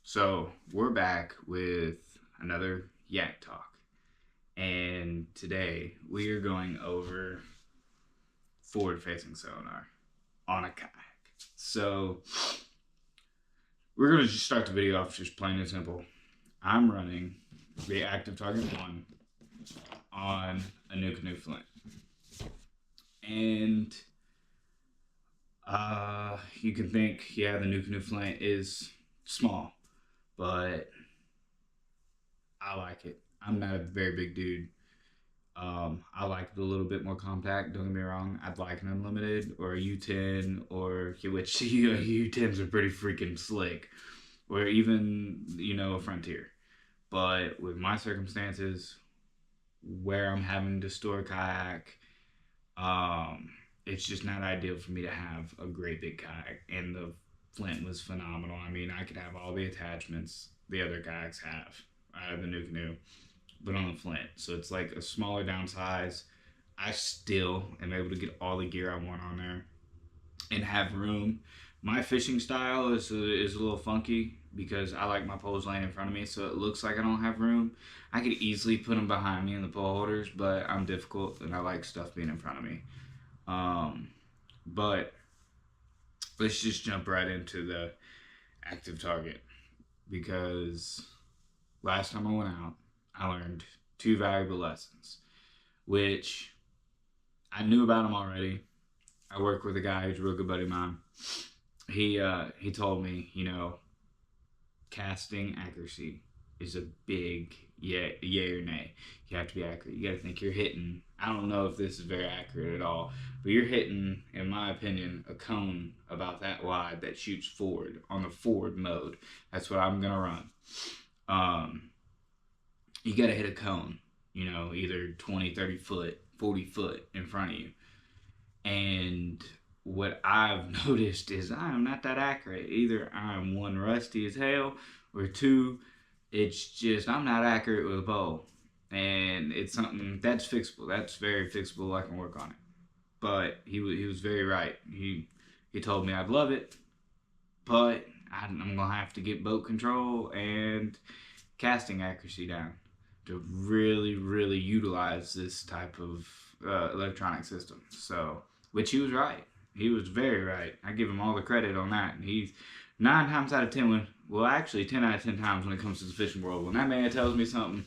So we're back with another Yak Talk, and today we are going over forward-facing sonar on a kayak. So we're gonna just start the video off just plain and simple. I'm running the Active Target 1 on a new canoe flint, and you can think, yeah, the new canoe flint is small, but I like it. I'm not a very big dude. I like it a little bit more compact. Don't get me wrong. I'd like an unlimited or a U10 or which U10s are pretty freaking slick, or even a Frontier. But with my circumstances, where I'm having to store a kayak, um, it's just not ideal for me to have a great big kayak. And the Flint was phenomenal. I mean, I could have all the attachments the other kayaks have. I have the new canoe, but on the Flint. So it's like a smaller downsize. I still am able to get all the gear I want on there and have room. My fishing style is a little funky because I like my poles laying in front of me, so it looks like I don't have room. I could easily put them behind me in the pole holders, but I'm difficult and I like stuff being in front of me. But let's just jump right into the active target because last time I went out, I learned two valuable lessons, which I knew about them already. I work with a guy who's a real good buddy of mine. He told me, casting accuracy is a big yay or nay. You have to be accurate. You got to think you're hitting. I don't know if this is very accurate at all, but you're hitting, in my opinion, a cone about that wide that shoots forward on the forward mode. That's what I'm gonna run. You got to hit a cone, either 20, 30 foot, 40 foot in front of you. And what I've noticed is I'm not that accurate. Either I'm one, rusty as hell, or two, it's just I'm not accurate with a bow. And it's something that's fixable. That's very fixable. I can work on it. But he was very right. He told me I'd love it, but I'm gonna have to get boat control and casting accuracy down to really utilize this type of electronic system. So, which he was right. He was very right. I give him all the credit on that. And he's 9 times out of 10, well, actually 10 out of 10 times when it comes to the fishing world, when that man tells me something,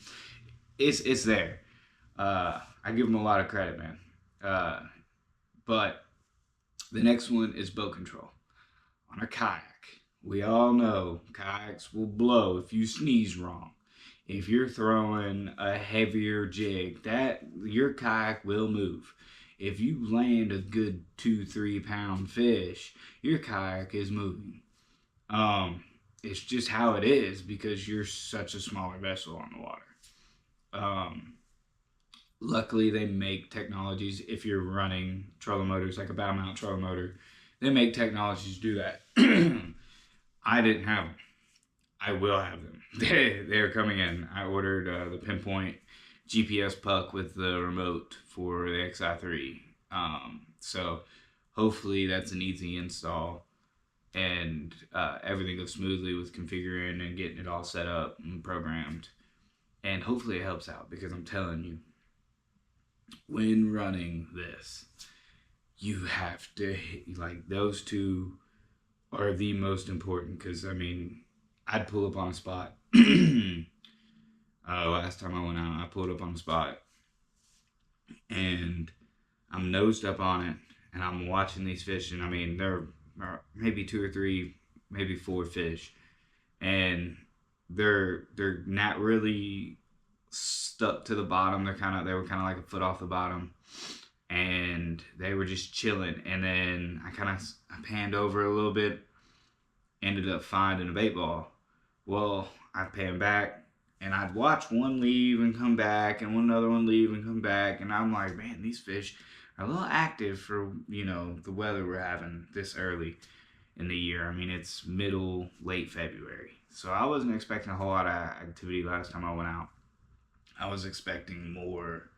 it's there. I give him a lot of credit, man. But the next one is boat control on a kayak. We all know kayaks will blow if you sneeze wrong. If you're throwing a heavier jig, that your kayak will move. If you land a good 2-3 pound fish, your kayak is moving. It's just how it is because you're such a smaller vessel on the water. Luckily, they make technologies. If you're running trolling motors, like a bow mount trolling motor, they make technologies to do that. I didn't have them. I will have them. They're coming in. I ordered the Pinpoint GPS puck with the remote for the XI3. So hopefully that's an easy install and everything goes smoothly with configuring and getting it all set up and programmed. And hopefully it helps out because I'm telling you, when running this, you have to hit, like, those two are the most important because, I mean, I'd pull up on a spot. Last time I went out, I pulled up on a spot and I'm nosed up on it and I'm watching these fish. And I mean, there are maybe 2 or 3, maybe 4 fish, and they're not really stuck to the bottom. They were kind of like a foot off the bottom, and they were just chilling. And then I panned over a little bit, ended up finding a bait ball. Well, I'd pan back and I'd watch one leave and come back and one other one leave and come back. And I'm like, man, these fish are a little active for, the weather we're having this early in the year. I mean, it's late February. So I wasn't expecting a whole lot of activity last time I went out. I was expecting more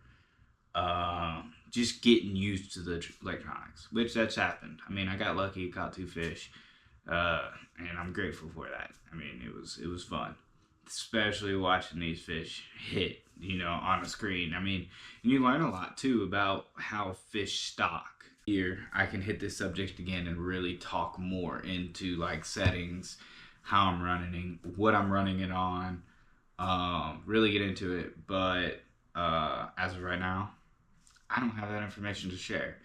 just getting used to the electronics, which that's happened. I mean, I got lucky, caught 2 fish. And I'm grateful for that. I mean, it was fun, especially watching these fish hit, you know, on a screen. I mean, and you learn a lot too about how fish stock. Here, I can hit this subject again and really talk more into like settings, how I'm running, what I'm running it on, really get into it. But as of right now, I don't have that information to share.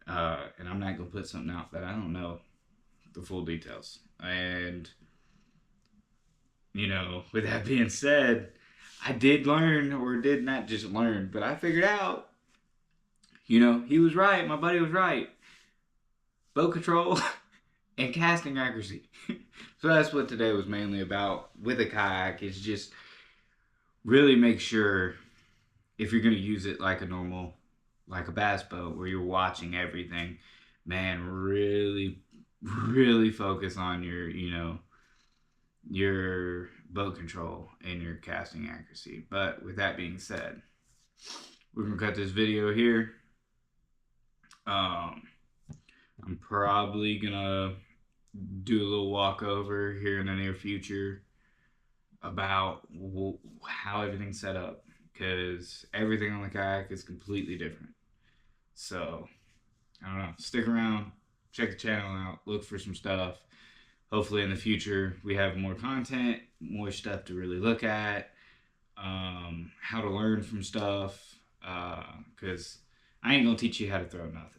And I'm not going to put something out that I don't know the full details. And, you know, with that being said, I did learn, or did not just learn, but I figured out, you know, he was right. My buddy was right. Boat control and casting accuracy. So that's what today was mainly about with a kayak, is just really make sure if you're going to use it like a normal, like a bass boat where you're watching everything, man, really, really focus on your, you know, your boat control and your casting accuracy. But with that being said, we're going to cut this video here. I'm probably going to do a little walkover here in the near future about how everything's set up, because everything on the kayak is completely different. So, I don't know. Stick around, check the channel out, look for some stuff. Hopefully in the future we have more content, more stuff to really look at, how to learn from stuff, because I ain't going to teach you how to throw nothing.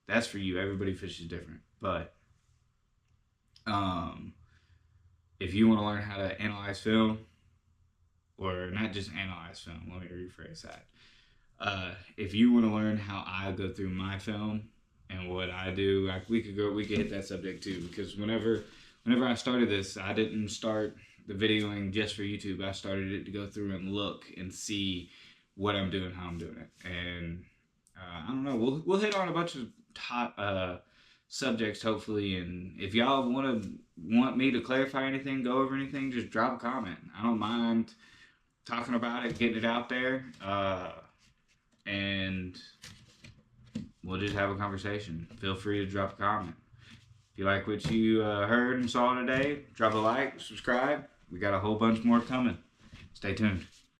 That's for you. Everybody fishes different. But if you want to learn how to analyze film, or not just analyze film, let me rephrase that. If you want to learn how I go through my film and what I do, like we could hit that subject too. Because whenever I started this, I didn't start the videoing just for YouTube. I started it to go through and look and see what I'm doing, how I'm doing it, and I don't know. We'll hit on a bunch of top subjects hopefully. And if y'all want me to clarify anything, go over anything, just drop a comment. I don't mind talking about it, getting it out there, and we'll just have a conversation. Feel free to drop a comment. If you like what you heard and saw today, drop a like, subscribe. We got a whole bunch more coming. Stay tuned.